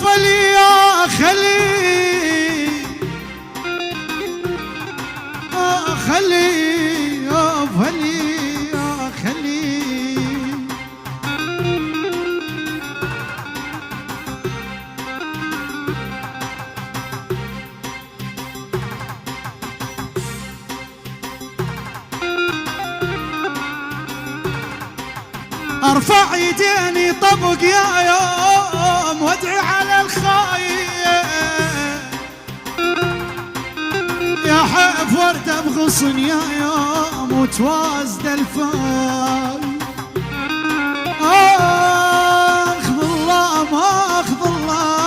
فلي يا خلي خلي يا فلي يا خلي ارفع يديني طبق يا يوم وادعي على الخايف يا حيف ورده بغصن يا يوم وتوازد الفاي اخذ الله ما اخذ الله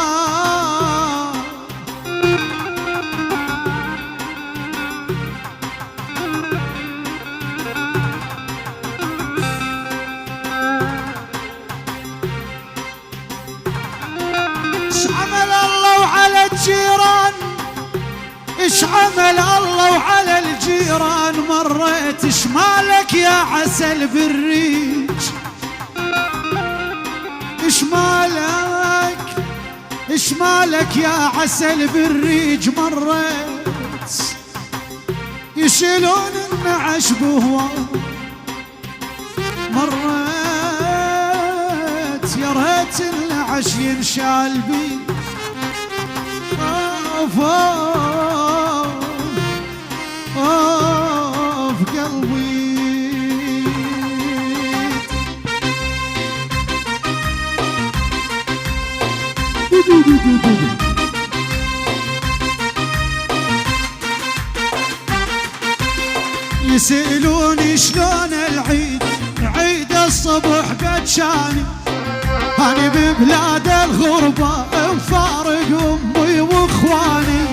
ايش عمل الله وعلى الجيران ايش عمل الله وعلى الجيران مريت ايش مالك يا عسل بالريج ايش مالك يا عسل بالريج مريت يشيلون النعش بهوان مريت يا ريت النعش ينشال بي في قلبي يسألوني شلون العيد عيد الصبح بتشاني أنا ببلاد الغربة مفارق أمي وإخواني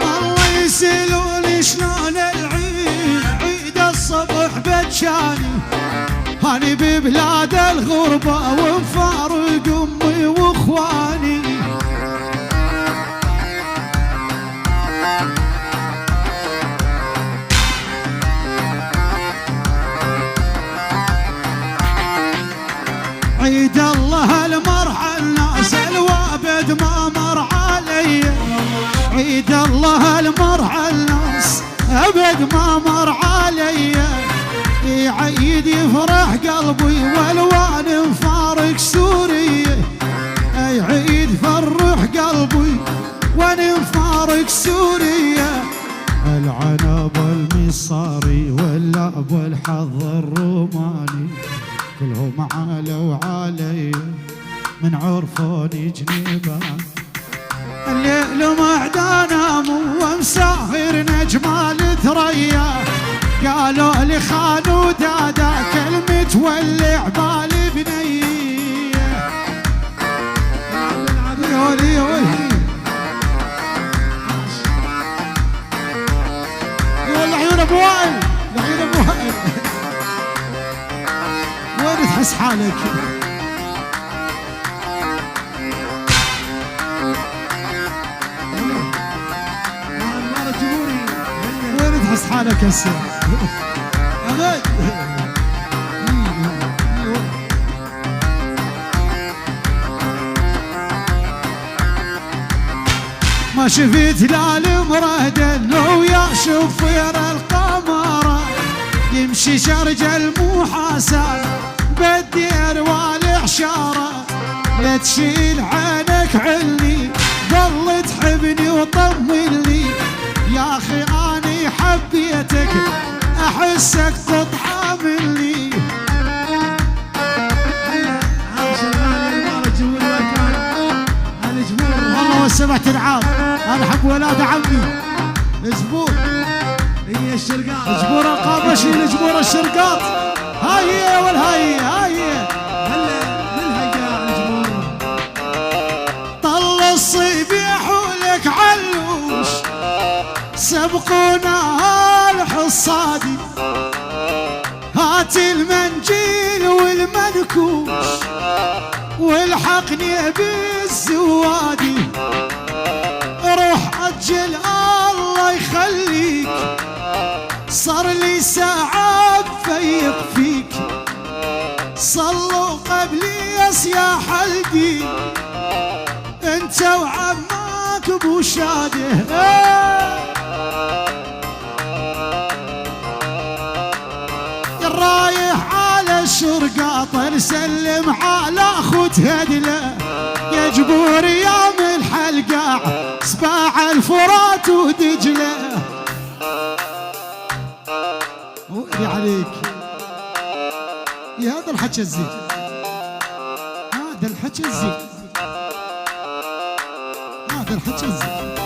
الله يسألوني شلون العيد عيد الصبح بتشاني أنا ببلاد الغربة ومفارق أمي وإخواني عيد الله المرحى الناس الوابد ما مر علي عيد الله المرحى الناس أبد ما مر علي عيد يفرح قلبي والوان مفارق سورية اي عيد فرح قلبي وانا مفارق سورية العنب المصاري واللعب والحظ الروماني كلهم عالوا علي من عرفوني جنيبان الليل معدانا ومساهر نجمال ثريا قالوا لي خانوا دادا كلمة ولع بالي بنيه يولي عيون ابو وائل عيون ابو وائل وين تحس حالك وين تحس حالك هسه أبد ما شفت لا المردن ويا شفير القمر يمشي شرج المحاسن بالدير والعشارة لا تشيل عينك عني ظل تحبني وطمني يا اخي اني حبيتك احسك تطحى مني والله سمعت العاب انا احب ولاد عمي زبور هي الشرقاط زبور القابشي لزبور الشرقاط هاي هي والهاي هاي هي هلا الزبور طل الصبيح ولك علوش سبقونا الحصادي هات المنجيل والمنكوش والحقني بالزوادي روح اجل الله والدي انت وعمك ابو شاده. رايح على الشرقاط نسلم على اخوت هدله يا جبور يا ملح القاع سباع الفرات ودجله. وقري عليك يا هذا الحكي الزين، هذا الحكي الزين، هذا الحكي الزين.